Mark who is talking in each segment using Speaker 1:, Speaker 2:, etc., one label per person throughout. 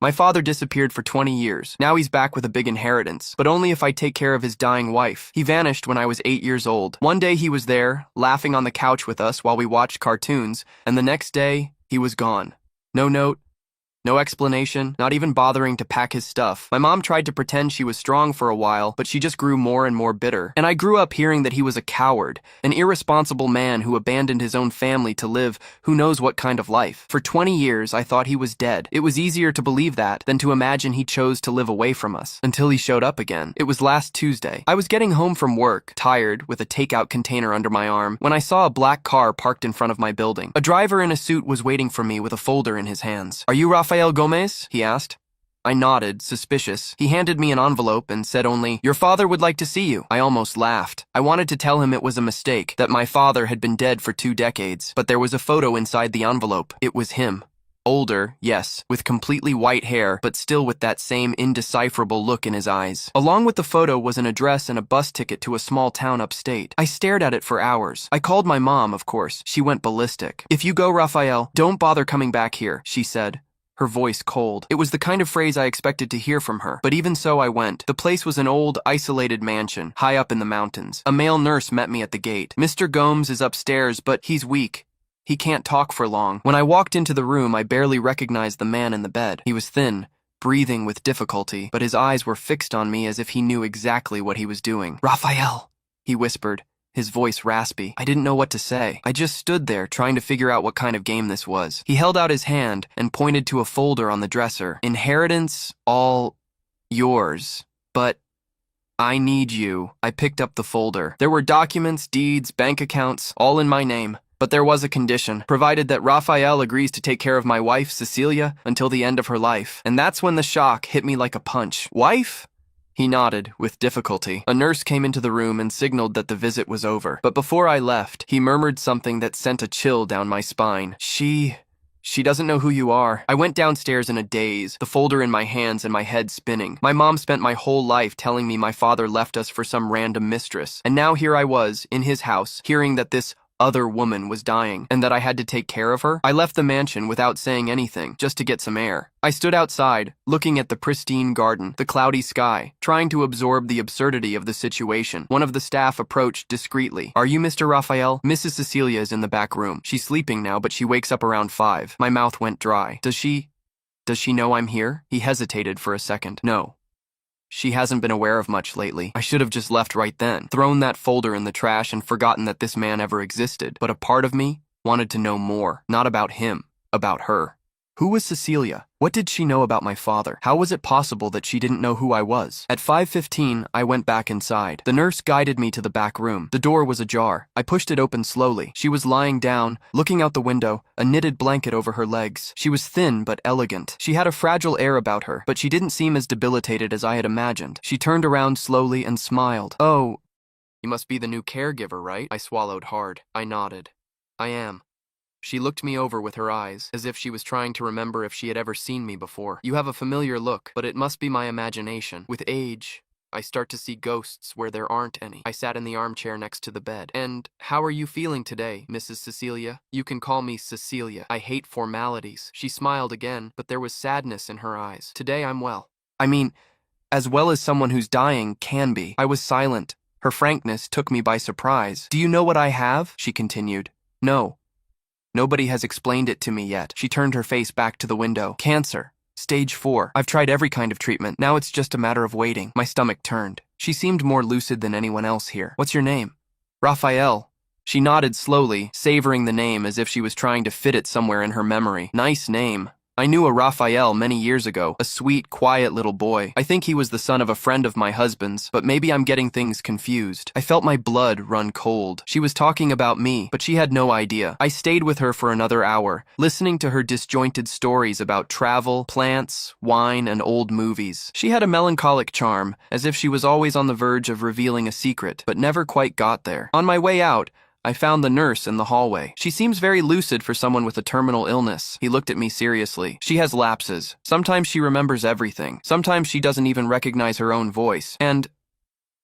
Speaker 1: My father disappeared for 20 years. Now he's back with a big inheritance, but only if I take care of his dying wife. He vanished when I was 8 years old. One day he was there, laughing on the couch with us while we watched cartoons, and the next day, he was gone. No note, no explanation, not even bothering to pack his stuff. My mom tried to pretend she was strong for a while, but she just grew more and more bitter. And I grew up hearing that he was a coward, an irresponsible man who abandoned his own family to live who knows what kind of life. For 20 years, I thought he was dead. It was easier to believe that than to imagine he chose to live away from us, until he showed up again. It was last Tuesday. I was getting home from work, tired, with a takeout container under my arm, when I saw a black car parked in front of my building. A driver in a suit was waiting for me with a folder in his hands. "Are you Rafael Gomez?" he asked. I nodded, suspicious. He handed me an envelope and said only, "Your father would like to see you." I almost laughed. I wanted to tell him it was a mistake, that my father had been dead for 2 decades, but there was a photo inside the envelope. It was him. Older, yes, with completely white hair, but still with that same indecipherable look in his eyes. Along with the photo was an address and a bus ticket to a small town upstate. I stared at it for hours. I called my mom, of course. She went ballistic. "If you go, Rafael, don't bother coming back here," she said. Her voice cold. It was the kind of phrase I expected to hear from her, but even so I went. The place was an old, isolated mansion, high up in the mountains. A male nurse met me at the gate. "Mr. Gomes is upstairs, but he's weak. He can't talk for long." When I walked into the room, I barely recognized the man in the bed. He was thin, breathing with difficulty, but his eyes were fixed on me as if he knew exactly what he was doing. "Rafael," he whispered, his voice raspy. I didn't know what to say. I just stood there, trying to figure out what kind of game this was. He held out his hand and pointed to a folder on the dresser. "Inheritance, all yours. But I need you." I picked up the folder. There were documents, deeds, bank accounts, all in my name. But there was a condition, provided that Rafael agrees to take care of my wife, Cecilia, until the end of her life. And that's when the shock hit me like a punch. "Wife?" He nodded, with difficulty. A nurse came into the room and signaled that the visit was over. But before I left, he murmured something that sent a chill down my spine. She doesn't know who you are." I went downstairs in a daze, the folder in my hands and my head spinning. My mom spent my whole life telling me my father left us for some random mistress. And now here I was, in his house, hearing that this other woman was dying, and that I had to take care of her. I left the mansion without saying anything, just to get some air. I stood outside, looking at the pristine garden, the cloudy sky, trying to absorb the absurdity of the situation. One of the staff approached discreetly. "Are you Mr. Rafael? Mrs. Cecilia is in the back room. She's sleeping now, but she wakes up around 5. My mouth went dry. Does she know I'm here?" He hesitated for a second. "No. She hasn't been aware of much lately. I should have just left right then, thrown that folder in the trash and forgotten that this man ever existed. But a part of me wanted to know more, not about him, about her. Who was Cecilia? What did she know about my father? How was it possible that she didn't know who I was? At 5:15, I went back inside. The nurse guided me to the back room. The door was ajar. I pushed it open slowly. She was lying down, looking out the window, a knitted blanket over her legs. She was thin but elegant. She had a fragile air about her, but she didn't seem as debilitated as I had imagined. She turned around slowly and smiled. "Oh, you must be the new caregiver, right?" I swallowed hard. I nodded. "I am." She looked me over with her eyes, as if she was trying to remember if she had ever seen me before. "You have a familiar look, but it must be my imagination. With age, I start to see ghosts where there aren't any." I sat in the armchair next to the bed. "And how are you feeling today, Mrs. Cecilia? You can call me Cecilia. I hate formalities." She smiled again, but there was sadness in her eyes. "Today I'm well. I mean, as well as someone who's dying can be." I was silent. Her frankness took me by surprise. "Do you know what I have?" she continued. "No. Nobody has explained it to me yet." She turned her face back to the window. "Cancer. Stage 4. I've tried every kind of treatment. Now it's just a matter of waiting." My stomach turned. She seemed more lucid than anyone else here. "What's your name?" "Rafael." She nodded slowly, savoring the name as if she was trying to fit it somewhere in her memory. "Nice name. I knew a Rafael many years ago, a sweet, quiet little boy. I think he was the son of a friend of my husband's, but maybe I'm getting things confused." I felt my blood run cold. She was talking about me, but she had no idea. I stayed with her for another hour, listening to her disjointed stories about travel, plants, wine, and old movies. She had a melancholic charm, as if she was always on the verge of revealing a secret, but never quite got there. On my way out, I found the nurse in the hallway. "She seems very lucid for someone with a terminal illness." He looked at me seriously. "She has lapses. Sometimes she remembers everything. Sometimes she doesn't even recognize her own voice. And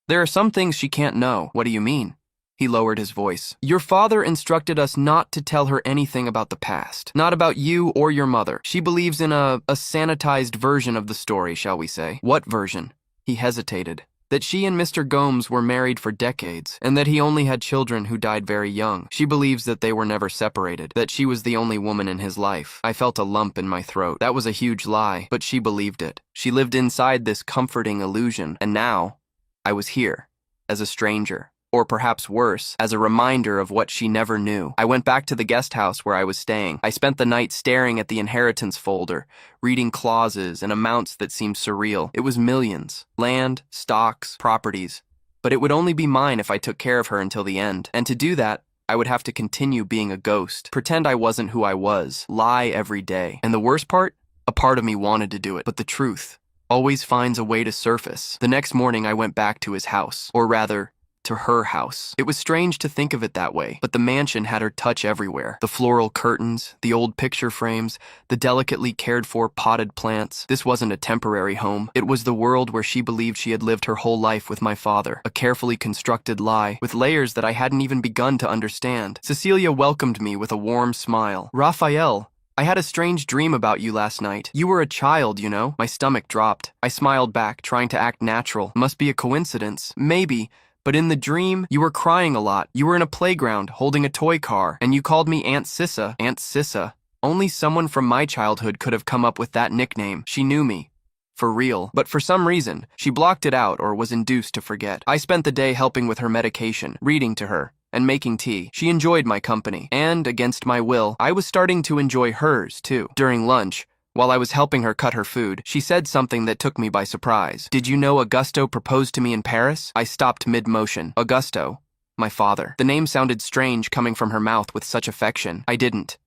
Speaker 1: there are some things she can't know." "What do you mean?" He lowered his voice. Your father instructed us not to tell her anything about the past. Not about you or your mother. She believes in a sanitized version of the story, shall we say. What version? He hesitated. That she and Mr. Gomes were married for decades, and that he only had children who died very young. She believes that they were never separated, that she was the only woman in his life. I felt a lump in my throat. That was a huge lie, but she believed it. She lived inside this comforting illusion, and now I was here, as a stranger. Or perhaps worse, as a reminder of what she never knew. I went back to the guest house where I was staying. I spent the night staring at the inheritance folder, reading clauses and amounts that seemed surreal. It was millions. Land, stocks, properties. But it would only be mine if I took care of her until the end. And to do that, I would have to continue being a ghost, pretend I wasn't who I was, lie every day. And the worst part? A part of me wanted to do it. But the truth always finds a way to surface. The next morning I went back to his house, or rather, to her house. It was strange to think of it that way, but the mansion had her touch everywhere. The floral curtains, the old picture frames, the delicately cared-for potted plants. This wasn't a temporary home. It was the world where she believed she had lived her whole life with my father. A carefully constructed lie, with layers that I hadn't even begun to understand. Cecilia welcomed me with a warm smile. Raphael, I had a strange dream about you last night. You were a child, you know. My stomach dropped. I smiled back, trying to act natural. Must be a coincidence. Maybe. But in the dream, you were crying a lot. You were in a playground, holding a toy car, and you called me Aunt Sissa. Aunt Sissa. Only someone from my childhood could have come up with that nickname. She knew me. For real. But for some reason, she blocked it out or was induced to forget. I spent the day helping with her medication, reading to her, and making tea. She enjoyed my company, and, against my will, I was starting to enjoy hers, too. During lunch, while I was helping her cut her food, she said something that took me by surprise. Did you know Augusto proposed to me in Paris? I stopped mid-motion. Augusto? My father. The name sounded strange coming from her mouth with such affection. I didn't.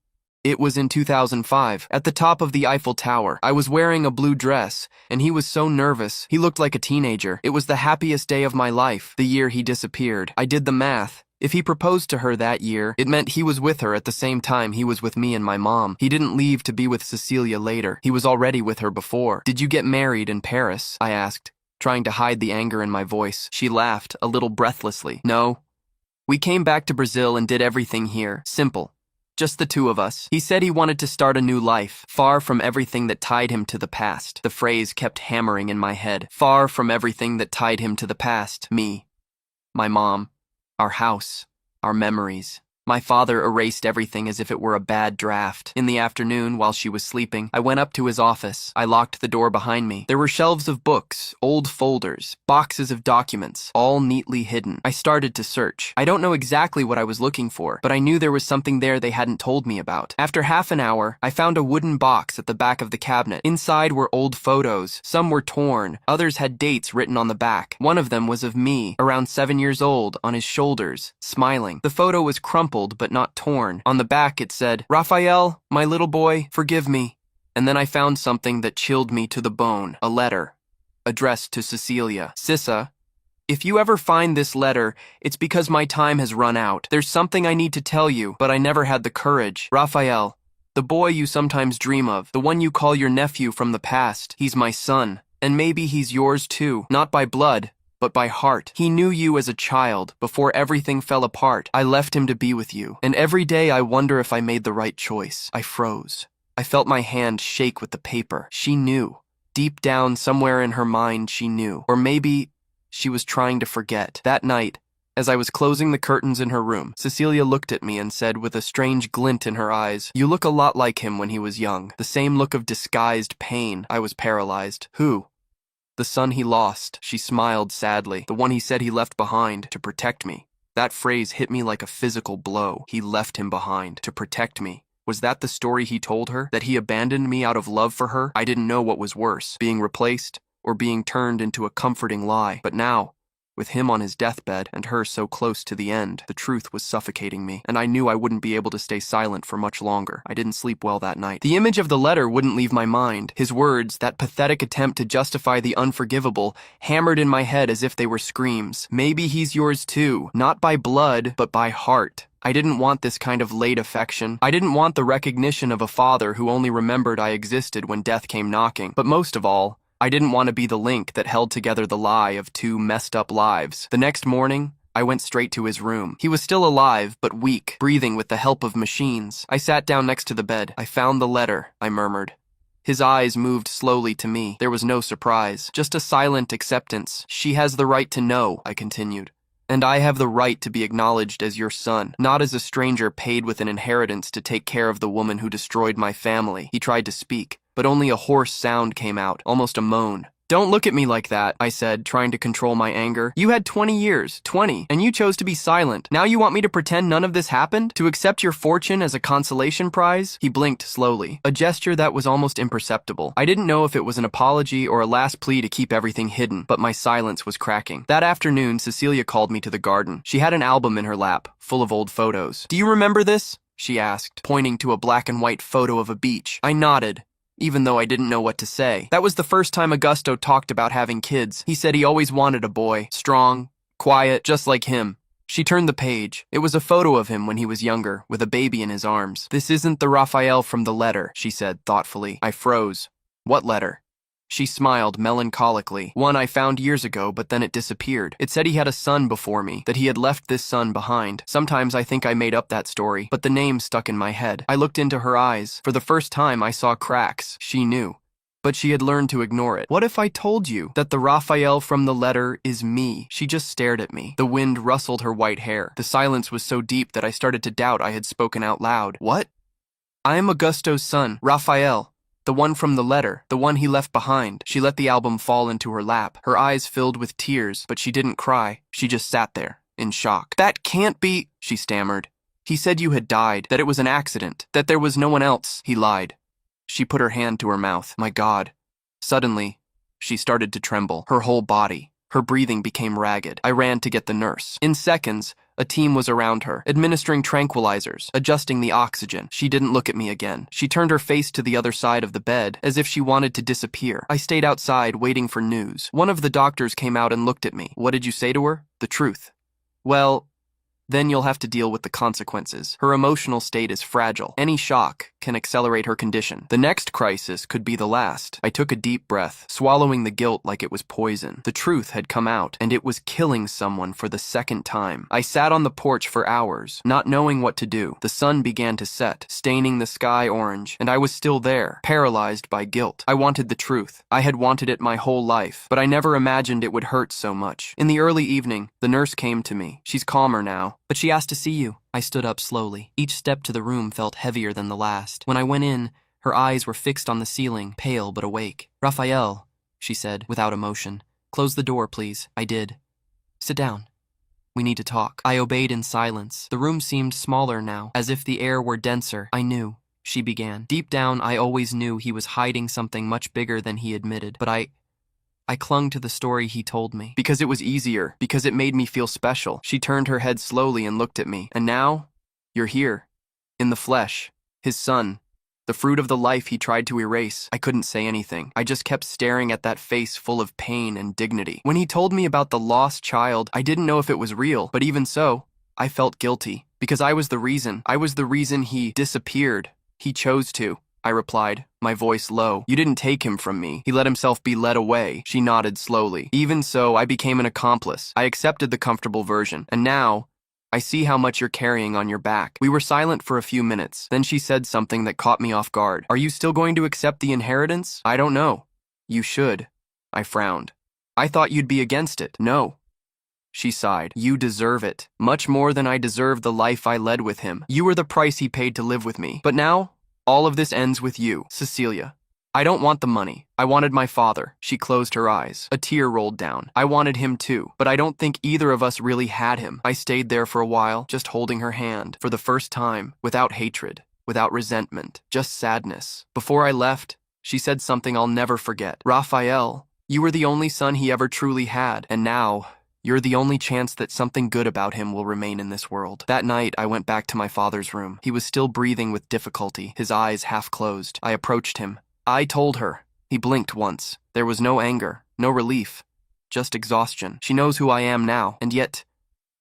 Speaker 1: It was in 2005, at the top of the Eiffel Tower. I was wearing a blue dress, and he was so nervous. He looked like a teenager. It was the happiest day of my life, the year he disappeared. I did the math. If he proposed to her that year, it meant he was with her at the same time he was with me and my mom. He didn't leave to be with Cecilia later. He was already with her before. Did you get married in Paris? I asked, trying to hide the anger in my voice. She laughed, a little breathlessly. No. We came back to Brazil and did everything here. Simple. Just the two of us. He said he wanted to start a new life, far from everything that tied him to the past. The phrase kept hammering in my head. Far from everything that tied him to the past. Me. My mom. Our house, our memories. My father erased everything as if it were a bad draft. In the afternoon, while she was sleeping, I went up to his office. I locked the door behind me. There were shelves of books, old folders, boxes of documents, all neatly hidden. I started to search. I don't know exactly what I was looking for, but I knew there was something there they hadn't told me about. After half an hour, I found a wooden box at the back of the cabinet. Inside were old photos. Some were torn. Others had dates written on the back. One of them was of me, around 7 years old, on his shoulders, smiling. The photo was crumpled but not torn. On the back it said, Raphael, my little boy, forgive me. And then I found something that chilled me to the bone. A letter, addressed to Cecilia. Sissa, if you ever find this letter, it's because my time has run out. There's something I need to tell you, but I never had the courage. Raphael, the boy you sometimes dream of, the one you call your nephew from the past, he's my son. And maybe he's yours too, not by blood, but by heart. He knew you as a child, before everything fell apart. I left him to be with you, and every day I wonder if I made the right choice. I froze. I felt my hand shake with the paper. She knew. Deep down, somewhere in her mind, she knew. Or maybe she was trying to forget. That night, as I was closing the curtains in her room, Cecilia looked at me and said with a strange glint in her eyes, You look a lot like him when he was young. The same look of disguised pain. I was paralyzed. Who? The son he lost. She smiled sadly. The one he said he left behind to protect me. That phrase hit me like a physical blow. He left him behind to protect me. Was that the story he told her? That he abandoned me out of love for her? I didn't know what was worse, being replaced or being turned into a comforting lie. But now, with him on his deathbed and her so close to the end, the truth was suffocating me, and I knew I wouldn't be able to stay silent for much longer. I didn't sleep well that night. The image of the letter wouldn't leave my mind. His words, that pathetic attempt to justify the unforgivable, hammered in my head as if they were screams. Maybe he's yours too, not by blood, but by heart. I didn't want this kind of late affection. I didn't want the recognition of a father who only remembered I existed when death came knocking. But most of all, I didn't want to be the link that held together the lie of two messed up lives. The next morning, I went straight to his room. He was still alive, but weak, breathing with the help of machines. I sat down next to the bed. I found the letter, I murmured. His eyes moved slowly to me. There was no surprise, just a silent acceptance. She has the right to know, I continued. And I have the right to be acknowledged as your son, not as a stranger paid with an inheritance to take care of the woman who destroyed my family. He tried to speak, but only a hoarse sound came out, almost a moan. Don't look at me like that, I said, trying to control my anger. You had 20 years, 20, and you chose to be silent. Now you want me to pretend none of this happened? To accept your fortune as a consolation prize? He blinked slowly, a gesture that was almost imperceptible. I didn't know if it was an apology or a last plea to keep everything hidden, but my silence was cracking. That afternoon, Cecilia called me to the garden. She had an album in her lap, full of old photos. Do you remember this? She asked, pointing to a black and white photo of a beach. I nodded, even though I didn't know what to say. That was the first time Augusto talked about having kids. He said he always wanted a boy, strong, quiet, just like him. She turned the page. It was a photo of him when he was younger, with a baby in his arms. This isn't the Raphael from the letter, she said thoughtfully. I froze. What letter? She smiled melancholically. One I found years ago, but then it disappeared. It said he had a son before me, that he had left this son behind. Sometimes I think I made up that story, but the name stuck in my head. I looked into her eyes. For the first time, I saw cracks. She knew. But she had learned to ignore it. What if I told you that the Raphael from the letter is me? She just stared at me. The wind rustled her white hair. The silence was so deep that I started to doubt I had spoken out loud. What? I am Augusto's son, Raphael. The one from the letter, the one he left behind. She let the album fall into her lap. Her eyes filled with tears, but she didn't cry. She just sat there, in shock. That can't be, she stammered. He said you had died, that it was an accident, that there was no one else. He lied. She put her hand to her mouth. My God. Suddenly, she started to tremble, her whole body. Her breathing became ragged. I ran to get the nurse. In seconds, a team was around her, administering tranquilizers, adjusting the oxygen. She didn't look at me again. She turned her face to the other side of the bed, as if she wanted to disappear. I stayed outside, waiting for news. One of the doctors came out and looked at me. What did you say to her? The truth. Well, then you'll have to deal with the consequences. Her emotional state is fragile. Any shock can accelerate her condition. The next crisis could be the last. I took a deep breath, swallowing the guilt like it was poison. The truth had come out, and it was killing someone for the second time. I sat on the porch for hours, not knowing what to do. The sun began to set, staining the sky orange, and I was still there, paralyzed by guilt. I wanted the truth. I had wanted it my whole life, but I never imagined it would hurt so much. In the early evening, the nurse came to me. She's calmer now, but she asked to see you. I stood up slowly. Each step to the room felt heavier than the last. When I went in, her eyes were fixed on the ceiling, pale but awake. Raphael, she said, without emotion. Close the door, please. I did. Sit down. We need to talk. I obeyed in silence. The room seemed smaller now, as if the air were denser. I knew, she began. Deep down, I always knew he was hiding something much bigger than he admitted, but I clung to the story he told me. Because it was easier, because it made me feel special. She turned her head slowly and looked at me. And now, you're here. In the flesh. His son. The fruit of the life he tried to erase. I couldn't say anything. I just kept staring at that face full of pain and dignity. When he told me about the lost child, I didn't know if it was real. But even so, I felt guilty. Because I was the reason. I was the reason he disappeared. He chose to. I replied, my voice low. You didn't take him from me. He let himself be led away. She nodded slowly. Even so, I became an accomplice. I accepted the comfortable version. And now, I see how much you're carrying on your back. We were silent for a few minutes. Then she said something that caught me off guard. Are you still going to accept the inheritance? I don't know. You should. I frowned. I thought you'd be against it. No. She sighed. You deserve it. Much more than I deserve the life I led with him. You were the price he paid to live with me. But now, all of this ends with you, Cecilia. I don't want the money. I wanted my father. She closed her eyes. A tear rolled down. I wanted him too, but I don't think either of us really had him. I stayed there for a while, just holding her hand. For the first time, without hatred, without resentment, just sadness. Before I left, she said something I'll never forget. Raphael, you were the only son he ever truly had, and now, you're the only chance that something good about him will remain in this world. That night, I went back to my father's room. He was still breathing with difficulty, his eyes half closed. I approached him. I told her. He blinked once. There was no anger, no relief, just exhaustion. She knows who I am now, and yet,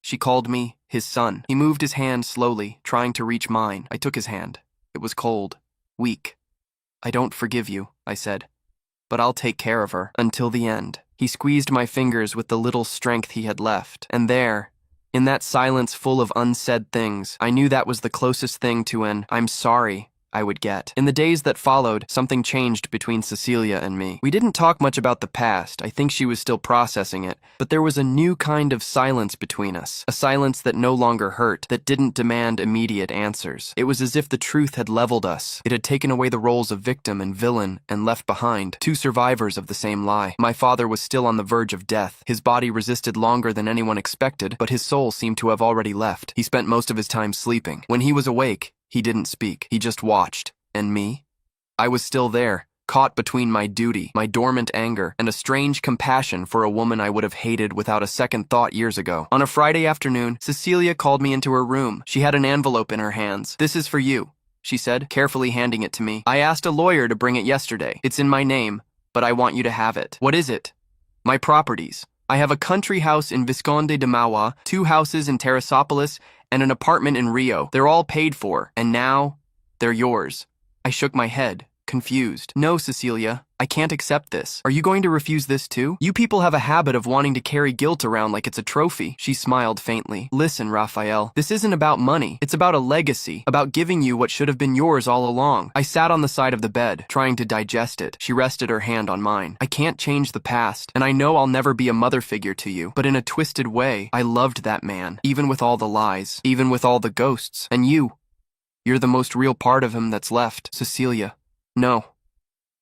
Speaker 1: she called me his son. He moved his hand slowly, trying to reach mine. I took his hand. It was cold, weak. I don't forgive you, I said, but I'll take care of her until the end. He squeezed my fingers with the little strength he had left, and there, In that silence full of unsaid things, I knew that was the closest thing to an "I'm sorry" I would get. In the days that followed, something changed between Cecilia and me. We didn't talk much about the past. I think she was still processing it, but there was a new kind of silence between us. A silence that no longer hurt, that didn't demand immediate answers. It was as if the truth had leveled us. It had taken away the roles of victim and villain and left behind two survivors of the same lie. My father was still on the verge of death. His body resisted longer than anyone expected, but his soul seemed to have already left. He spent most of his time sleeping. When he was awake, he didn't speak. He just watched. And me? I was still there, caught between my duty, my dormant anger, and a strange compassion for a woman I would have hated without a second thought years ago. On a Friday afternoon, Cecilia called me into her room. She had an envelope in her hands. "This is for you," she said, carefully handing it to me. "I asked a lawyer to bring it yesterday. It's in my name, but I want you to have it." "What is it?" "My properties. I have a country house in Visconde de Mauá, 2 houses in Teresópolis, and an apartment in Rio. They're all paid for, and now they're yours." I shook my head, confused. "No, Cecilia, I can't accept this. Are you going to refuse this too? You people have a habit of wanting to carry guilt around like it's a trophy." She smiled faintly. "Listen, Raphael, this isn't about money. It's about a legacy, about giving you what should have been yours all along." I sat on the side of the bed, trying to digest it. She rested her hand on mine. "I can't change the past, and I know I'll never be a mother figure to you, but in a twisted way, I loved that man, even with all the lies, even with all the ghosts. And you're the most real part of him that's left, Cecilia. No.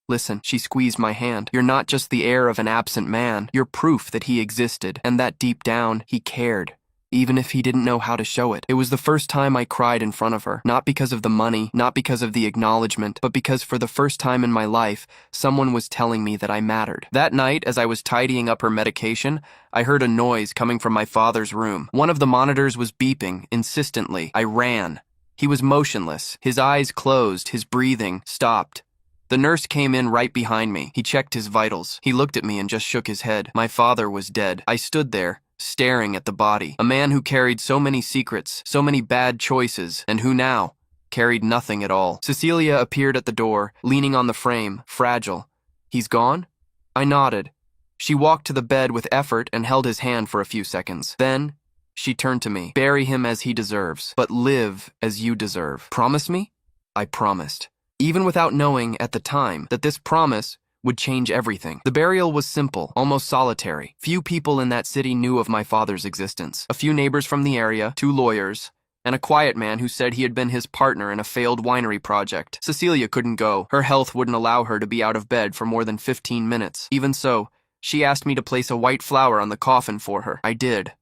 Speaker 1: Listen," she squeezed my hand. "You're not just the heir of an absent man. You're proof that he existed, and that deep down, he cared, even if he didn't know how to show it." It was the first time I cried in front of her, not because of the money, not because of the acknowledgement, but because for the first time in my life, someone was telling me that I mattered. That night, as I was tidying up her medication, I heard a noise coming from my father's room. One of the monitors was beeping, insistently. I ran. He was motionless, his eyes closed, his breathing stopped. The nurse came in right behind me. He checked his vitals. He looked at me and just shook his head. My father was dead. I stood there, staring at the body. A man who carried so many secrets, so many bad choices, and who now carried nothing at all. Cecilia appeared at the door, leaning on the frame, fragile. "He's gone?" I nodded. She walked to the bed with effort and held his hand for a few seconds. Then she turned to me. "Bury him as he deserves, but live as you deserve. Promise me?" I promised, even without knowing at the time that this promise would change everything. The burial was simple, almost solitary. Few people in that city knew of my father's existence. A few neighbors from the area, 2 lawyers, and a quiet man who said he had been his partner in a failed winery project. Cecilia couldn't go. Her health wouldn't allow her to be out of bed for more than 15 minutes. Even so, she asked me to place a white flower on the coffin for her. I did.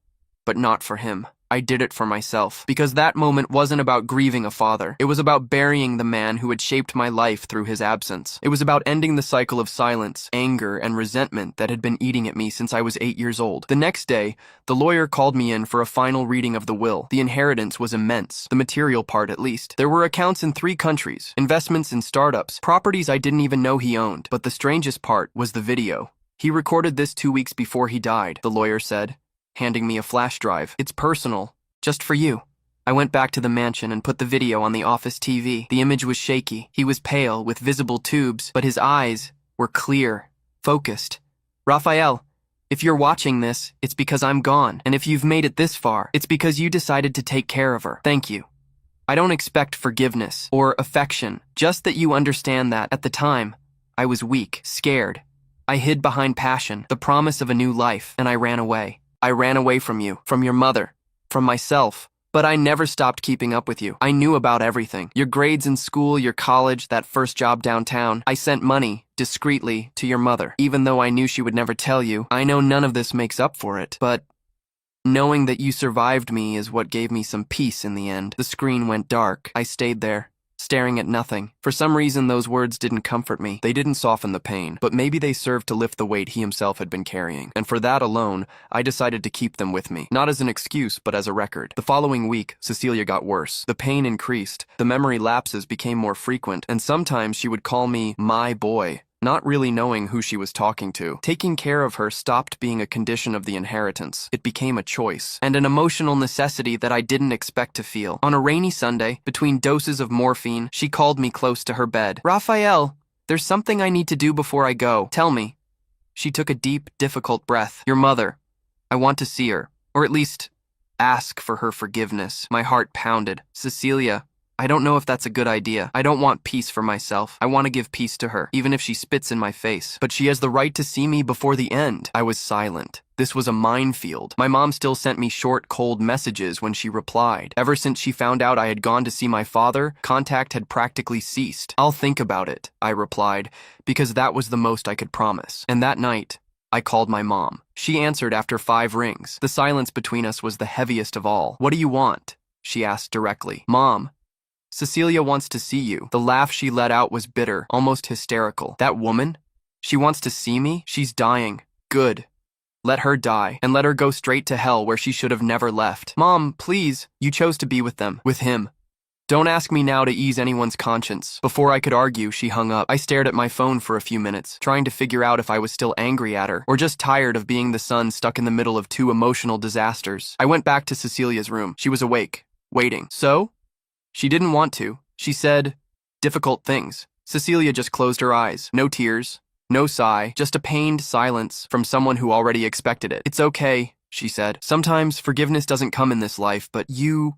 Speaker 1: But not for him. I did it for myself, because that moment wasn't about grieving a father. It was about burying the man who had shaped my life through his absence. It was about ending the cycle of silence, anger, and resentment that had been eating at me since I was 8 years old. The next day, the lawyer called me in for a final reading of the will. The inheritance was immense, the material part at least. There were accounts in 3 countries, investments in startups, properties I didn't even know he owned. But the strangest part was the video. "He recorded this 2 weeks before he died," the lawyer said, handing me a flash drive. "It's personal, just for you." I went back to the mansion and put the video on the office TV. The image was shaky. He was pale, with visible tubes, but his eyes were clear, focused. "Raphael, if you're watching this, it's because I'm gone. And if you've made it this far, it's because you decided to take care of her. Thank you. I don't expect forgiveness or affection, just that you understand that, at the time, I was weak, scared. I hid behind passion, the promise of a new life, and I ran away. I ran away from you, from your mother, from myself. But I never stopped keeping up with you. I knew about everything. Your grades in school, your college, that first job downtown. I sent money, discreetly, to your mother. Even though I knew she would never tell you, I know none of this makes up for it. But knowing that you survived me is what gave me some peace in the end." The screen went dark. I stayed there, staring at nothing. For some reason, those words didn't comfort me. They didn't soften the pain, but maybe they served to lift the weight he himself had been carrying. And for that alone, I decided to keep them with me. Not as an excuse, but as a record. The following week, Cecilia got worse. The pain increased. The memory lapses became more frequent, and sometimes she would call me my boy, not really knowing who she was talking to. Taking care of her stopped being a condition of the inheritance. It became a choice, and an emotional necessity that I didn't expect to feel. On a rainy Sunday, between doses of morphine, she called me close to her bed. "Raphael, there's something I need to do before I go. Tell me." She took a deep, difficult breath. "Your mother. I want to see her. Or at least, Ask for her forgiveness. My heart pounded. Cecilia, I don't know if that's a good idea. I don't want peace for myself. I want to give peace to her, even if she spits in my face. But she has the right to see me before the end. I was silent. This was a minefield. My mom still sent me short, cold messages when she replied. Ever since she found out I had gone to see my father, contact had practically ceased. I'll think about it, I replied, because that was the most I could promise. And that night, I called my mom. She answered after 5 rings. The silence between us was the heaviest of all. What do you want? She asked directly. Mom, Cecilia wants to see you. The laugh she let out was bitter, almost hysterical. That woman? She wants to see me? She's dying. Good. Let her die, and let her go straight to hell where she should have never left. Mom, please, you chose to be with them. With him. Don't ask me now to ease anyone's conscience. Before I could argue, she hung up. I stared at my phone for a few minutes, trying to figure out if I was still angry at her, or just tired of being the son stuck in the middle of 2 emotional disasters. I went back to Cecilia's room. She was awake, waiting. So? She didn't want to. She said difficult things. Cecilia just closed her eyes. No tears, no sigh, just a pained silence from someone who already expected it. It's okay, she said. Sometimes forgiveness doesn't come in this life, but you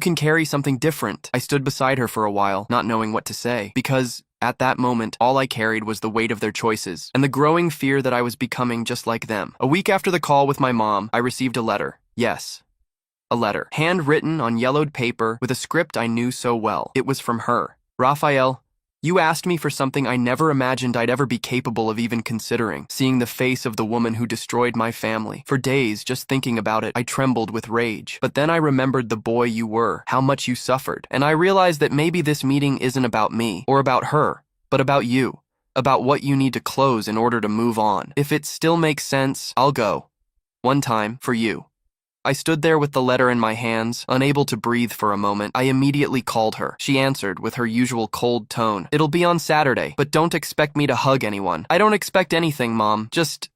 Speaker 1: can carry something different. I stood beside her for a while, not knowing what to say, because at that moment, all I carried was the weight of their choices and the growing fear that I was becoming just like them. A week after the call with my mom, I received a letter. Yes. A letter, handwritten on yellowed paper with a script I knew so well. It was from her. Raphael, you asked me for something I never imagined I'd ever be capable of even considering. Seeing the face of the woman who destroyed my family. For days, just thinking about it, I trembled with rage. But then I remembered the boy you were, how much you suffered. And I realized that maybe this meeting isn't about me or about her, but about you. About what you need to close in order to move on. If it still makes sense, I'll go. One time, for you. I stood there with the letter in my hands, unable to breathe for a moment. I immediately called her. She answered with her usual cold tone. It'll be on Saturday, but don't expect me to hug anyone. I don't expect anything, Mom. Just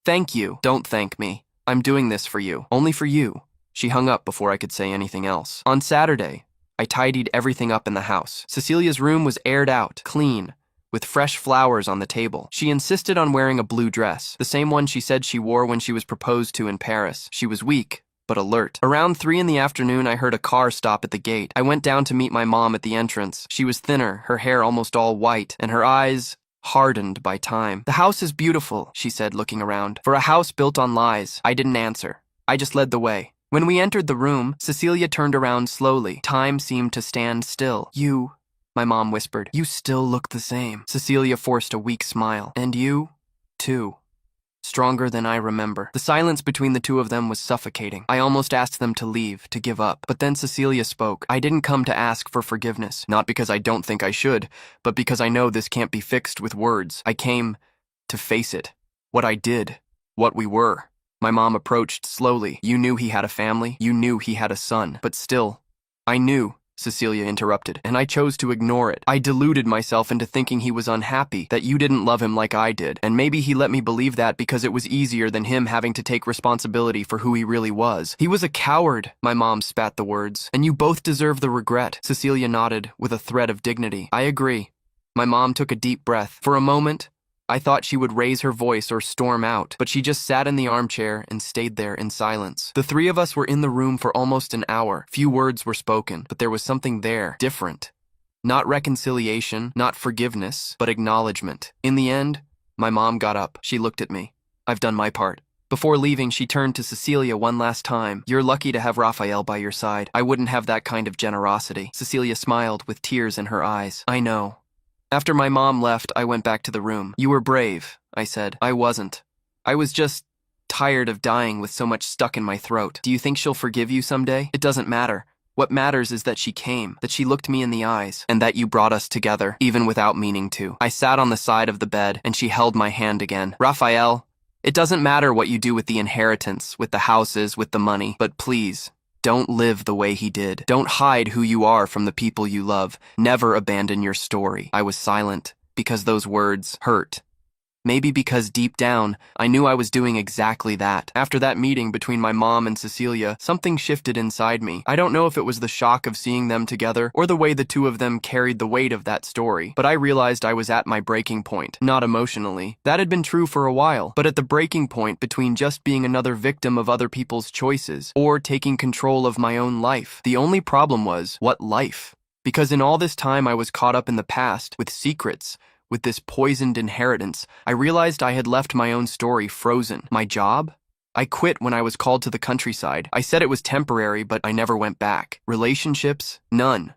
Speaker 1: thank you. Don't thank me. I'm doing this for you. Only for you. She hung up before I could say anything else. On Saturday, I tidied everything up in the house. Cecilia's room was aired out, clean, with fresh flowers on the table. She insisted on wearing a blue dress, the same one she said she wore when she was proposed to in Paris. She was weak, but alert. Around 3 in the afternoon, I heard a car stop at the gate. I went down to meet my mom at the entrance. She was thinner, her hair almost all white, and her eyes hardened by time. The house is beautiful, she said, looking around. For a house built on lies. I didn't answer. I just led the way. When we entered the room, Cecilia turned around slowly. Time seemed to stand still. You, my mom whispered, you still look the same. Cecilia forced a weak smile. And you, too. Stronger than I remember. The silence between the two of them was suffocating. I almost asked them to leave, to give up. But then Cecilia spoke. I didn't come to ask for forgiveness. Not because I don't think I should, but because I know this can't be fixed with words. I came to face it. What I did. What we were. My mom approached slowly. You knew he had a family. You knew he had a son. But still, I knew. Cecilia interrupted, and I chose to ignore it. I deluded myself into thinking he was unhappy, that you didn't love him like I did, and maybe he let me believe that because it was easier than him having to take responsibility for who he really was. He was a coward, my mom spat the words, and you both deserve the regret. Cecilia nodded with a thread of dignity. I agree. My mom took a deep breath. For a moment, I thought she would raise her voice or storm out, but she just sat in the armchair and stayed there in silence. The 3 of us were in the room for almost an hour. Few words were spoken, but there was something there, different. Not reconciliation, not forgiveness, but acknowledgement. In the end, my mom got up. She looked at me. I've done my part. Before leaving, she turned to Cecilia one last time. You're lucky to have Raphael by your side. I wouldn't have that kind of generosity. Cecilia smiled with tears in her eyes. I know. After my mom left, I went back to the room. You were brave, I said. I wasn't. I was just tired of dying with so much stuck in my throat. Do you think she'll forgive you someday? It doesn't matter. What matters is that she came, that she looked me in the eyes, and that you brought us together, even without meaning to. I sat on the side of the bed, and she held my hand again. Raphael, it doesn't matter what you do with the inheritance, with the houses, with the money, but please, don't live the way he did. Don't hide who you are from the people you love. Never abandon your story. I was silent because those words hurt. Maybe because deep down, I knew I was doing exactly that. After that meeting between my mom and Cecilia, something shifted inside me. I don't know if it was the shock of seeing them together or the way the two of them carried the weight of that story, but I realized I was at my breaking point, not emotionally. That had been true for a while, but at the breaking point between just being another victim of other people's choices or taking control of my own life. The only problem was, what life? Because in all this time I was caught up in the past, with secrets, with this poisoned inheritance, I realized I had left my own story frozen. My job? I quit when I was called to the countryside. I said it was temporary, but I never went back. Relationships? None.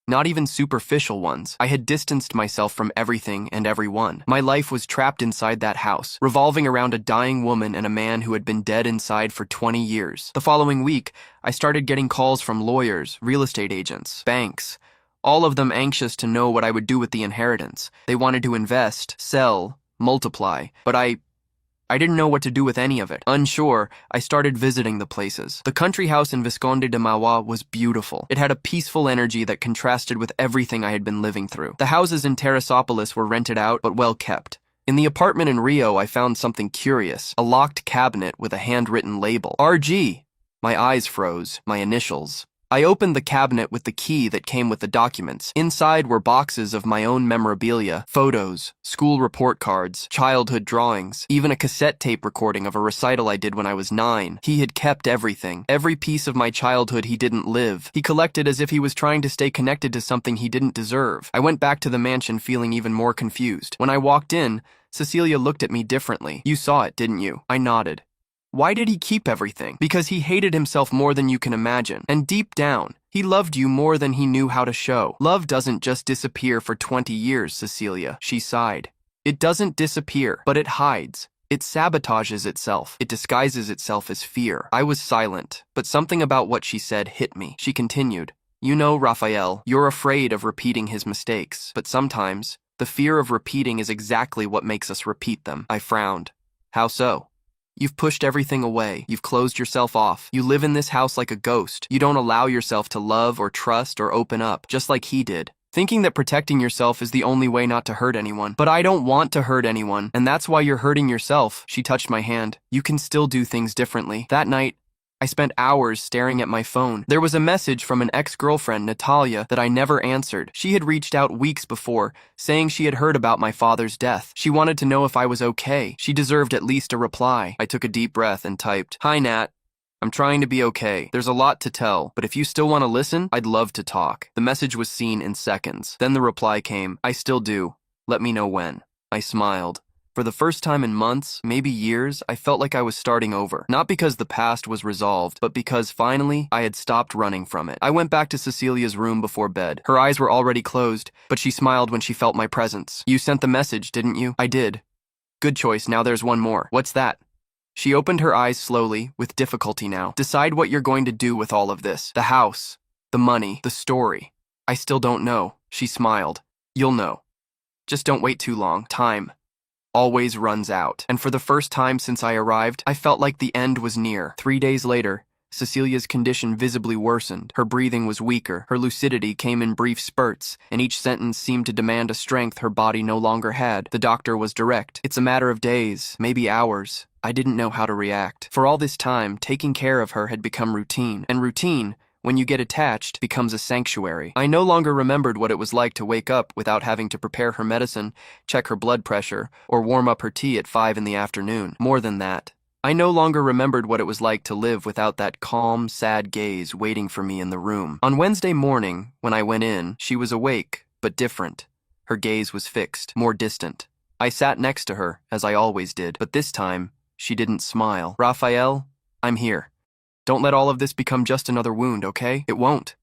Speaker 1: Not even superficial ones. I had distanced myself from everything and everyone. My life was trapped inside that house, revolving around a dying woman and a man who had been dead inside for 20 years. The following week, I started getting calls from lawyers, real estate agents, banks, all of them anxious to know what I would do with the inheritance. They wanted to invest, sell, multiply, but I didn't know what to do with any of it. Unsure, I started visiting the places. The country house in Visconde de Mauá was beautiful. It had a peaceful energy that contrasted with everything I had been living through. The houses in Teresópolis were rented out, but well kept. In the apartment in Rio, I found something curious, a locked cabinet with a handwritten label. RG. My eyes froze, my initials. I opened the cabinet with the key that came with the documents. Inside were boxes of my own memorabilia, photos, school report cards, childhood drawings, even a cassette tape recording of a recital I did when I was 9. He had kept everything. Every piece of my childhood he didn't live. He collected as if he was trying to stay connected to something he didn't deserve. I went back to the mansion feeling even more confused. When I walked in, Cecilia looked at me differently. You saw it, didn't you? I nodded. Why did he keep everything? Because he hated himself more than you can imagine. And deep down, he loved you more than he knew how to show. Love doesn't just disappear for 20 years, Cecilia. She sighed. It doesn't disappear, but it hides. It sabotages itself. It disguises itself as fear. I was silent, but something about what she said hit me. She continued. You know, Raphael, you're afraid of repeating his mistakes, but sometimes, the fear of repeating is exactly what makes us repeat them. I frowned. How so? You've pushed everything away. You've closed yourself off. You live in this house like a ghost. You don't allow yourself to love or trust or open up, just like he did. Thinking that protecting yourself is the only way not to hurt anyone. But I don't want to hurt anyone, and that's why you're hurting yourself. She touched my hand. You can still do things differently. That night, I spent hours staring at my phone. There was a message from an ex-girlfriend, Natalia, that I never answered. She had reached out weeks before, saying she had heard about my father's death. She wanted to know if I was okay. She deserved at least a reply. I took a deep breath and typed, Hi, Nat. I'm trying to be okay. There's a lot to tell, but if you still want to listen, I'd love to talk. The message was seen in seconds. Then the reply came, I still do. Let me know when. I smiled. For the first time in months, maybe years, I felt like I was starting over. Not because the past was resolved, but because finally, I had stopped running from it. I went back to Cecilia's room before bed. Her eyes were already closed, but she smiled when she felt my presence. You sent the message, didn't you? I did. Good choice, now there's one more. What's that? She opened her eyes slowly, with difficulty now. Decide what you're going to do with all of this. The house, the money, the story. I still don't know. She smiled. You'll know. Just don't wait too long. Time always runs out. And for the first time since I arrived, I felt like the end was near. 3 days later, Cecilia's condition visibly worsened. Her breathing was weaker. Her lucidity came in brief spurts, and each sentence seemed to demand a strength her body no longer had. The doctor was direct. It's a matter of days, maybe hours. I didn't know how to react. For all this time, taking care of her had become routine. And routine, when you get attached, becomes a sanctuary. I no longer remembered what it was like to wake up without having to prepare her medicine, check her blood pressure, or warm up her tea at 5 in the afternoon. More than that, I no longer remembered what it was like to live without that calm, sad gaze waiting for me in the room. On Wednesday morning, when I went in, she was awake, but different. Her gaze was fixed, more distant. I sat next to her, as I always did, but this time, she didn't smile. Raphael, I'm here. Don't let all of this become just another wound, okay? It won't.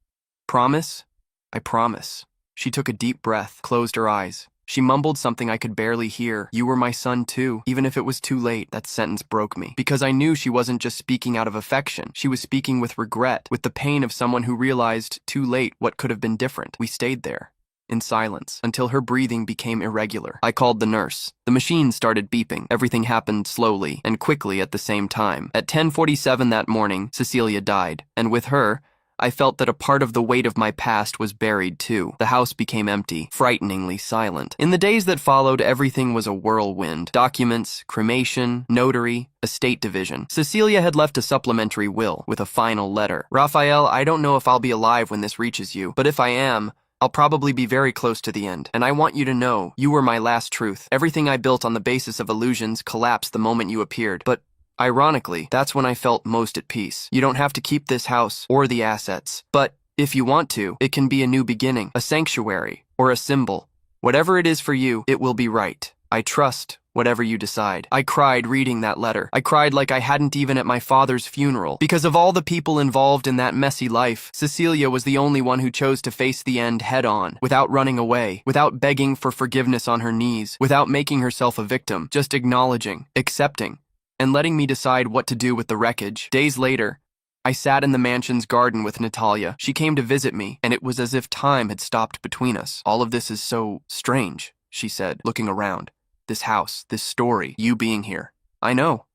Speaker 1: Promise? I promise. She took a deep breath, closed her eyes. She mumbled something I could barely hear. You were my son too. Even if it was too late, that sentence broke me. Because I knew she wasn't just speaking out of affection. She was speaking with regret, with the pain of someone who realized too late what could have been different. We stayed there, in silence, until her breathing became irregular. I called the nurse. The machine started beeping. Everything happened slowly and quickly at the same time. At 10:47 that morning, Cecilia died, and with her, I felt that a part of the weight of my past was buried too. The house became empty, frighteningly silent. In the days that followed, everything was a whirlwind. Documents, cremation, notary, estate division. Cecilia had left a supplementary will with a final letter. Raphael, I don't know if I'll be alive when this reaches you, but if I am, I'll probably be very close to the end, and I want you to know you were my last truth. Everything I built on the basis of illusions collapsed the moment you appeared, but ironically, that's when I felt most at peace. You don't have to keep this house or the assets, but if you want to, it can be a new beginning, a sanctuary, or a symbol. Whatever it is for you, it will be right. I trust whatever you decide. I cried reading that letter. I cried like I hadn't even at my father's funeral. Because of all the people involved in that messy life, Cecilia was the only one who chose to face the end head on, without running away, without begging for forgiveness on her knees, without making herself a victim, just acknowledging, accepting, and letting me decide what to do with the wreckage. Days later, I sat in the mansion's garden with Natalia. She came to visit me, and it was as if time had stopped between us. All of this is so strange, she said, looking around. This house, this story, you being here. I know.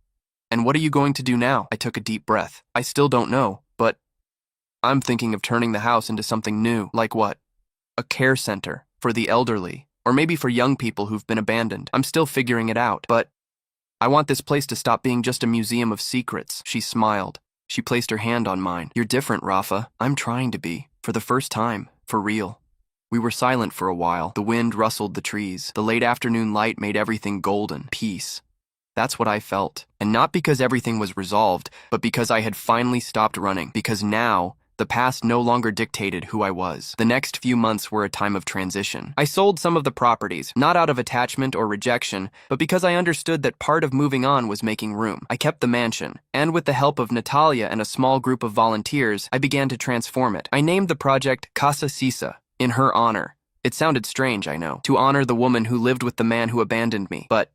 Speaker 1: And what are you going to do now? I took a deep breath. I still don't know, but I'm thinking of turning the house into something new. Like what? A care center for the elderly, or maybe for young people who've been abandoned. I'm still figuring it out, but I want this place to stop being just a museum of secrets. She smiled. She placed her hand on mine. You're different, Rafa. I'm trying to be. For the first time. For real. We were silent for a while. The wind rustled the trees. The late afternoon light made everything golden. Peace. That's what I felt. And not because everything was resolved, but because I had finally stopped running. Because now, the past no longer dictated who I was. The next few months were a time of transition. I sold some of the properties, not out of attachment or rejection, but because I understood that part of moving on was making room. I kept the mansion, and with the help of Natalia and a small group of volunteers, I began to transform it. I named the project Casa Sisa, in her honor. It sounded strange, I know, to honor the woman who lived with the man who abandoned me. But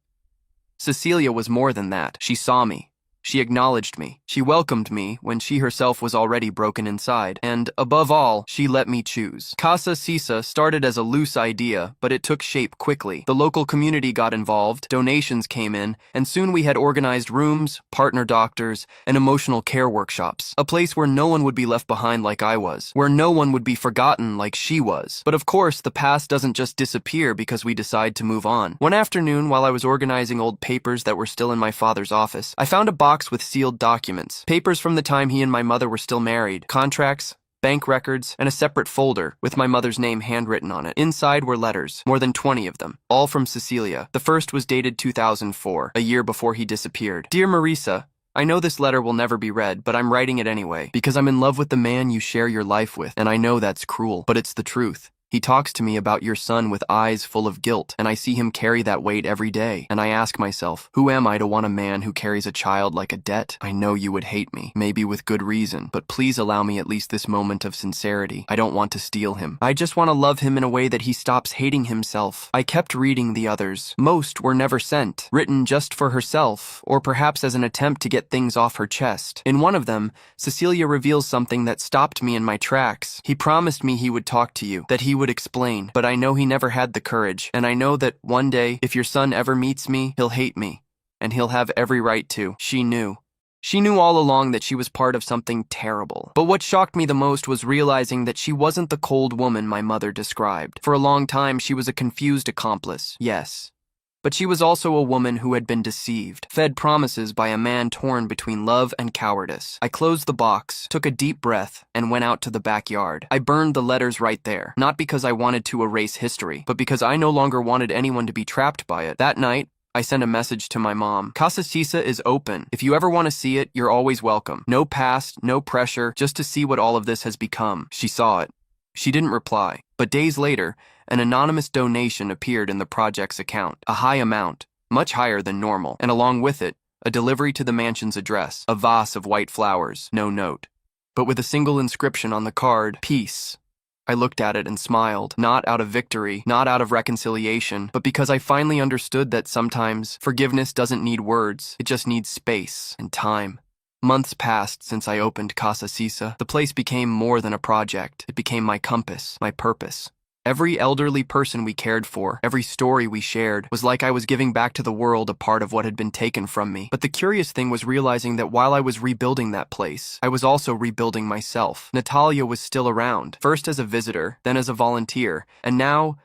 Speaker 1: Cecilia was more than that. She saw me. She acknowledged me. She welcomed me when she herself was already broken inside. And, above all, she let me choose. Casa Sisa started as a loose idea, but it took shape quickly. The local community got involved, donations came in, and soon we had organized rooms, partner doctors, and emotional care workshops. A place where no one would be left behind like I was, where no one would be forgotten like she was. But of course, the past doesn't just disappear because we decide to move on. One afternoon, while I was organizing old papers that were still in my father's office, I found a box with sealed documents, papers from the time he and my mother were still married, contracts, bank records, and a separate folder with my mother's name handwritten on it. Inside were letters, more than 20 of them, all from Cecilia. The first was dated 2004, a year before he disappeared. Dear Marisa, I know this letter will never be read, but I'm writing it anyway, because I'm in love with the man you share your life with, and I know that's cruel, but it's the truth. He talks to me about your son with eyes full of guilt, and I see him carry that weight every day. And I ask myself, who am I to want a man who carries a child like a debt? I know you would hate me, maybe with good reason, but please allow me at least this moment of sincerity. I don't want to steal him. I just want to love him in a way that he stops hating himself. I kept reading the others. Most were never sent, written just for herself, or perhaps as an attempt to get things off her chest. In one of them, Cecilia reveals something that stopped me in my tracks. He promised me he would talk to you, that he would explain, but I know he never had the courage, and I know that one day, if your son ever meets me, he'll hate me, and he'll have every right to. She knew. She knew all along that she was part of something terrible. But what shocked me the most was realizing that she wasn't the cold woman my mother described. For a long time, she was a confused accomplice, yes. But she was also a woman who had been deceived, fed promises by a man torn between love and cowardice. I closed the box, took a deep breath, and went out to the backyard. I burned the letters right there, not because I wanted to erase history, but because I no longer wanted anyone to be trapped by it. That night, I sent a message to my mom. Casa Sisa is open. If you ever want to see it, you're always welcome. No past, no pressure, just to see what all of this has become. She saw it. She didn't reply, but days later, an anonymous donation appeared in the project's account, a high amount, much higher than normal, and along with it, a delivery to the mansion's address, a vase of white flowers, no note, but with a single inscription on the card, peace. I looked at it and smiled, not out of victory, not out of reconciliation, but because I finally understood that sometimes forgiveness doesn't need words, it just needs space and time. Months passed since I opened Casa Sisa. The place became more than a project. It became my compass, my purpose. Every elderly person we cared for, every story we shared, was like I was giving back to the world a part of what had been taken from me. But the curious thing was realizing that while I was rebuilding that place, I was also rebuilding myself. Natalia was still around, first as a visitor, then as a volunteer, and now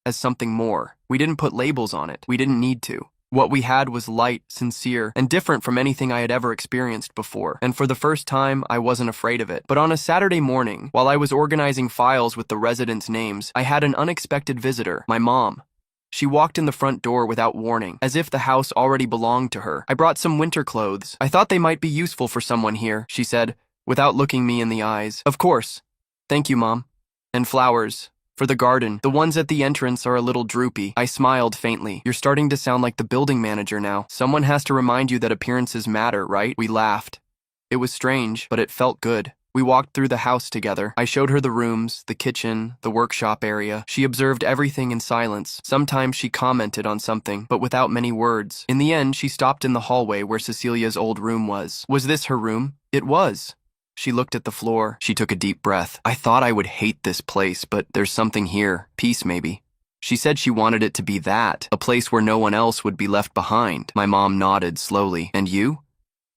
Speaker 1: as something more. We didn't put labels on it. We didn't need to. What we had was light, sincere, and different from anything I had ever experienced before. And for the first time, I wasn't afraid of it. But on a Saturday morning, while I was organizing files with the residents' names, I had an unexpected visitor, my mom. She walked in the front door without warning, as if the house already belonged to her. "I brought some winter clothes. I thought they might be useful for someone here," she said, without looking me in the eyes. "Of course. Thank you, Mom. And flowers. For the garden. The ones at the entrance are a little droopy." I smiled faintly. "You're starting to sound like the building manager now. Someone has to remind you that appearances matter, right?" We laughed. It was strange, but it felt good. We walked through the house together. I showed her the rooms, the kitchen, the workshop area. She observed everything in silence. Sometimes she commented on something, but without many words. In the end, she stopped in the hallway where Cecilia's old room was. Was this her room? It was. She looked at the floor. She took a deep breath. "I thought I would hate this place, but there's something here. Peace, maybe." She said she wanted it to be that, a place where no one else would be left behind. My mom nodded slowly. "And you?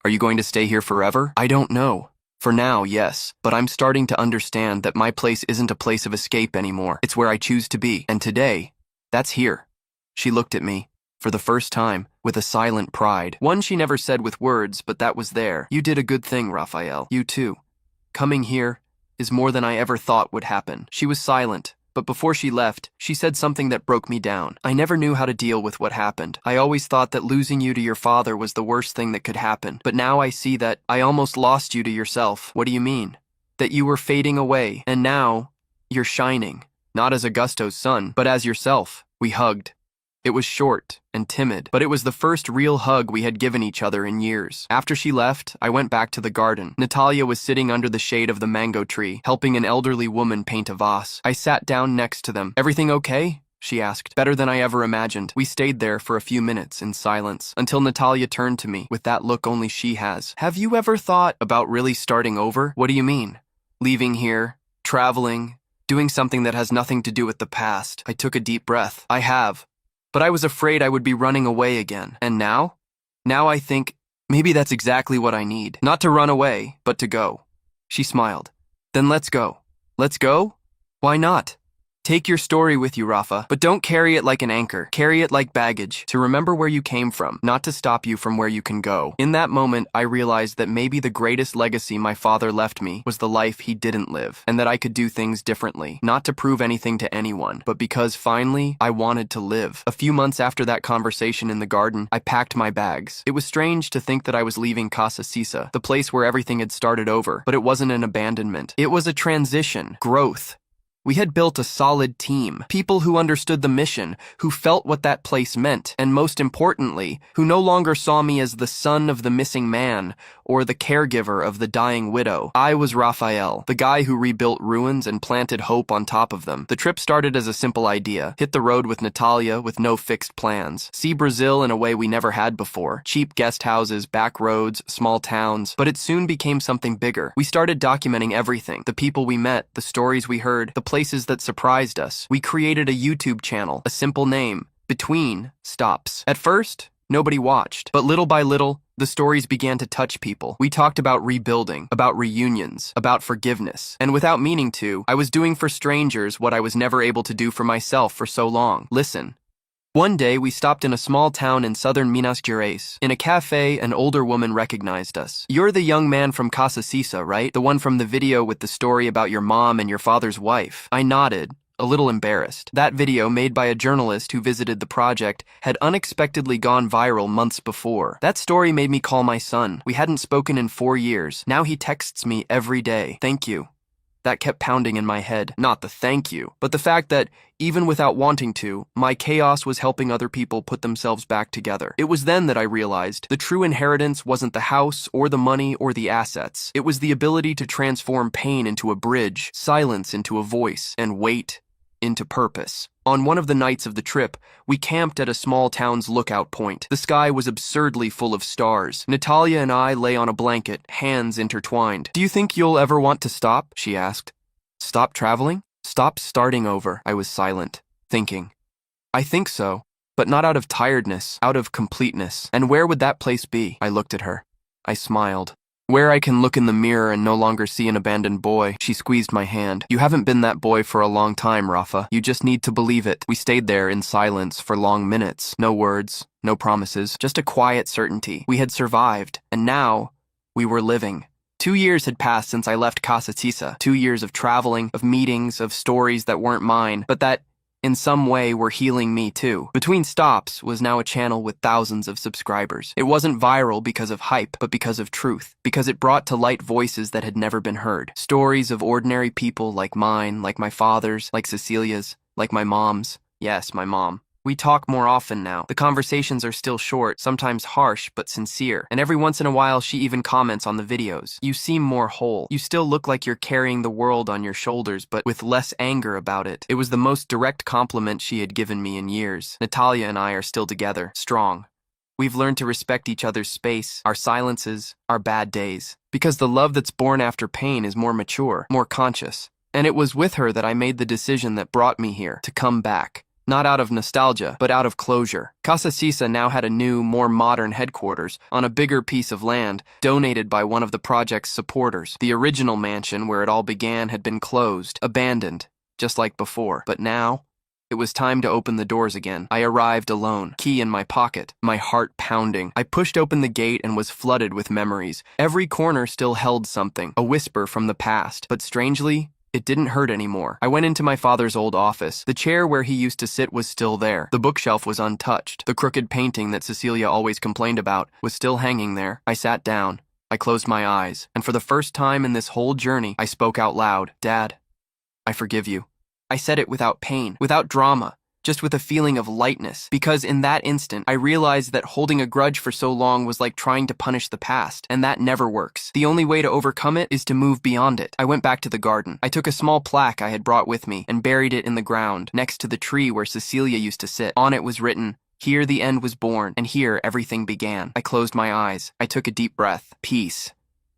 Speaker 1: Are you going to stay here forever?" "I don't know. For now, yes, but I'm starting to understand that my place isn't a place of escape anymore. It's where I choose to be. And today, that's here." She looked at me, for the first time, with a silent pride. One she never said with words, but that was there. "You did a good thing, Raphael. You too. Coming here is more than I ever thought would happen." She was silent, but before she left, she said something that broke me down. "I never knew how to deal with what happened. I always thought that losing you to your father was the worst thing that could happen. But now I see that I almost lost you to yourself." "What do you mean?" "That you were fading away, and now you're shining. Not as Augusto's son, but as yourself." We hugged. It was short and timid, but it was the first real hug we had given each other in years. After she left, I went back to the garden. Natalia was sitting under the shade of the mango tree, helping an elderly woman paint a vase. I sat down next to them. "Everything okay?" she asked. "Better than I ever imagined." We stayed there for a few minutes in silence, until Natalia turned to me with that look only she has. "Have you ever thought about really starting over?" "What do you mean?" "Leaving here, traveling, doing something that has nothing to do with the past." I took a deep breath. "I have. But I was afraid I would be running away again. And now? Now I think, maybe that's exactly what I need. Not to run away, but to go." She smiled. "Then let's go." "Let's go? Why not?" "Take your story with you, Rafa, but don't carry it like an anchor. Carry it like baggage, to remember where you came from, not to stop you from where you can go." In that moment, I realized that maybe the greatest legacy my father left me was the life he didn't live, and that I could do things differently, not to prove anything to anyone, but because finally, I wanted to live. A few months after that conversation in the garden, I packed my bags. It was strange to think that I was leaving Casa Sisa, the place where everything had started over, but it wasn't an abandonment. It was a transition, growth. We had built a solid team, people who understood the mission, who felt what that place meant, and most importantly, who no longer saw me as the son of the missing man or the caregiver of the dying widow. I was Raphael, the guy who rebuilt ruins and planted hope on top of them. The trip started as a simple idea: hit the road with Natalia with no fixed plans, see Brazil in a way we never had before, cheap guest houses, back roads, small towns. But it soon became something bigger. We started documenting everything: the people we met, the stories we heard, the places that surprised us. We created a YouTube channel, a simple name: Between Stops. At first, nobody watched, but little by little, the stories began to touch people. We talked about rebuilding, about reunions, about forgiveness, and without meaning to, I was doing for strangers what I was never able to do for myself for so long: listen. One day, we stopped in a small town in southern Minas Gerais. In a cafe, an older woman recognized us. "You're the young man from Casa Sisa, right? The one from the video with the story about your mom and your father's wife." I nodded, a little embarrassed. That video, made by a journalist who visited the project, had unexpectedly gone viral months before. That story made me call my son. We hadn't spoken in 4 years. Now he texts me every day. "Thank you." That kept pounding in my head. Not the thank you, but the fact that, even without wanting to, my chaos was helping other people put themselves back together. It was then that I realized the true inheritance wasn't the house or the money or the assets. It was the ability to transform pain into a bridge, silence into a voice, and weight into purpose. On one of the nights of the trip, we camped at a small town's lookout point. The sky was absurdly full of stars. Natalia and I lay on a blanket, hands intertwined. "Do you think you'll ever want to stop?" she asked. "Stop traveling?" Stop starting over. I was silent, thinking. I think so, but not out of tiredness, out of completeness. And where would that place be? I looked at her. I smiled. Where I can look in the mirror and no longer see an abandoned boy. She squeezed my hand. You haven't been that boy for a long time, Rafa. You just need to believe it. We stayed there in silence for long minutes. No words, no promises, just a quiet certainty. We had survived, and now we were living. 2 years had passed since I left Casa Tisa. 2 years of traveling, of meetings, of stories that weren't mine, but that in some way were healing me too. Between Stops was now a channel with thousands of subscribers. It wasn't viral because of hype, but because of truth, because it brought to light voices that had never been heard. Stories of ordinary people like mine, like my father's, like Cecilia's, like my mom's. Yes, my mom. We talk more often now. The conversations are still short, sometimes harsh, but sincere. And every once in a while, she even comments on the videos. You seem more whole. You still look like you're carrying the world on your shoulders, but with less anger about it. It was the most direct compliment she had given me in years. Natalia and I are still together, strong. We've learned to respect each other's space, our silences, our bad days. Because the love that's born after pain is more mature, more conscious. And it was with her that I made the decision that brought me here, to come back. Not out of nostalgia, but out of closure. Casa Tisa now had a new, more modern headquarters on a bigger piece of land donated by one of the project's supporters. The original mansion where it all began had been closed, abandoned, just like before. But now, it was time to open the doors again. I arrived alone, key in my pocket, my heart pounding. I pushed open the gate and was flooded with memories. Every corner still held something, a whisper from the past. But strangely, it didn't hurt anymore. I went into my father's old office. The chair where he used to sit was still there. The bookshelf was untouched. The crooked painting that Cecilia always complained about was still hanging there. I sat down. I closed my eyes. And for the first time in this whole journey, I spoke out loud. Dad, I forgive you. I said it without pain, without drama, just with a feeling of lightness, because in that instant, I realized that holding a grudge for so long was like trying to punish the past, and that never works. The only way to overcome it is to move beyond it. I went back to the garden. I took a small plaque I had brought with me and buried it in the ground, next to the tree where Cecilia used to sit. On it was written, "Here the end was born, and here everything began." I closed my eyes. I took a deep breath. Peace.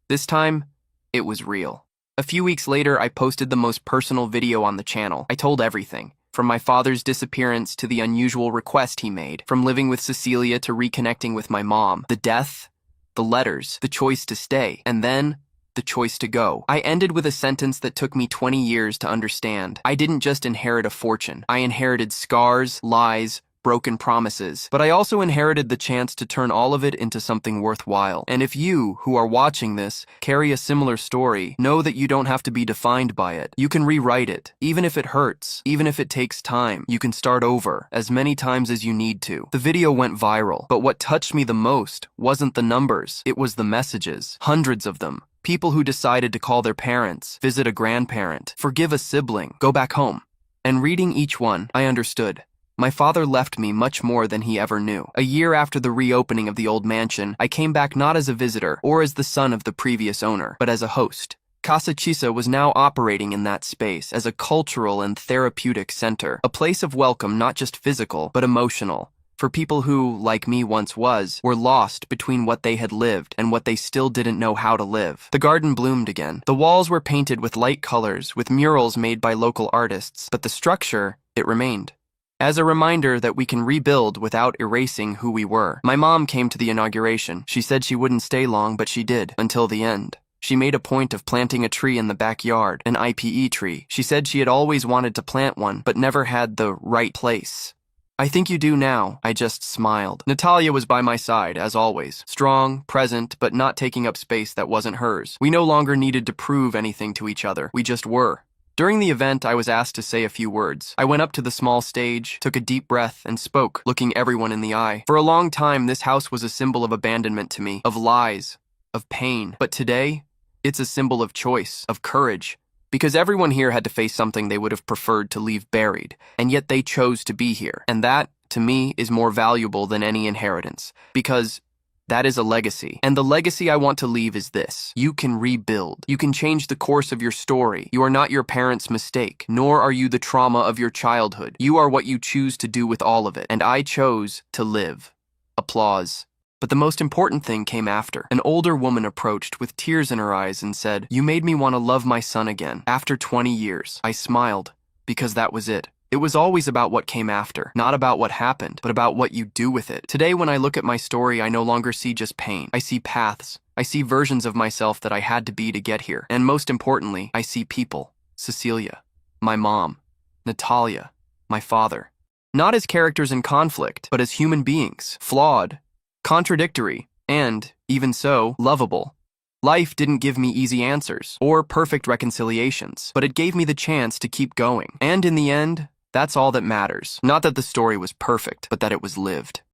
Speaker 1: This time, it was real. A few weeks later, I posted the most personal video on the channel. I told everything. From my father's disappearance to the unusual request he made, from living with Cecilia to reconnecting with my mom, the death, the letters, the choice to stay, and then the choice to go. I ended with a sentence that took me 20 years to understand. I didn't just inherit a fortune. I inherited scars, lies, broken promises, but I also inherited the chance to turn all of it into something worthwhile. And if you, who are watching this, carry a similar story, know that you don't have to be defined by it. You can rewrite it, even if it hurts, even if it takes time. You can start over, as many times as you need to. The video went viral, but what touched me the most wasn't the numbers, it was the messages. Hundreds of them. People who decided to call their parents, visit a grandparent, forgive a sibling, go back home. And reading each one, I understood. My father left me much more than he ever knew. A year after the reopening of the old mansion, I came back not as a visitor or as the son of the previous owner, but as a host. Casa Tisa was now operating in that space as a cultural and therapeutic center, a place of welcome not just physical, but emotional, for people who, like me once was, were lost between what they had lived and what they still didn't know how to live. The garden bloomed again. The walls were painted with light colors, with murals made by local artists, but the structure, it remained. As a reminder that we can rebuild without erasing who we were. My mom came to the inauguration. She said she wouldn't stay long, but she did, until the end. She made a point of planting a tree in the backyard, an IPE tree. She said she had always wanted to plant one, but never had the right place. I think you do now. I just smiled. Natalia was by my side, as always. Strong, present, but not taking up space that wasn't hers. We no longer needed to prove anything to each other. We just were. During the event, I was asked to say a few words. I went up to the small stage, took a deep breath, and spoke, looking everyone in the eye. For a long time, this house was a symbol of abandonment to me, of lies, of pain. But today, it's a symbol of choice, of courage. Because everyone here had to face something they would have preferred to leave buried, and yet they chose to be here. And that, to me, is more valuable than any inheritance. Because that is a legacy. And the legacy I want to leave is this. You can rebuild. You can change the course of your story. You are not your parents' mistake, nor are you the trauma of your childhood. You are what you choose to do with all of it. And I chose to live. Applause. But the most important thing came after. An older woman approached with tears in her eyes and said, "You made me want to love my son again. After 20 years. I smiled, because that was it. It was always about what came after, not about what happened, but about what you do with it. Today, when I look at my story, I no longer see just pain. I see paths. I see versions of myself that I had to be to get here. And most importantly, I see people. Cecilia, my mom, Natalia, my father. Not as characters in conflict, but as human beings, flawed, contradictory, and, even so, lovable. Life didn't give me easy answers or perfect reconciliations, but it gave me the chance to keep going. And in the end, that's all that matters. Not that the story was perfect, but that it was lived.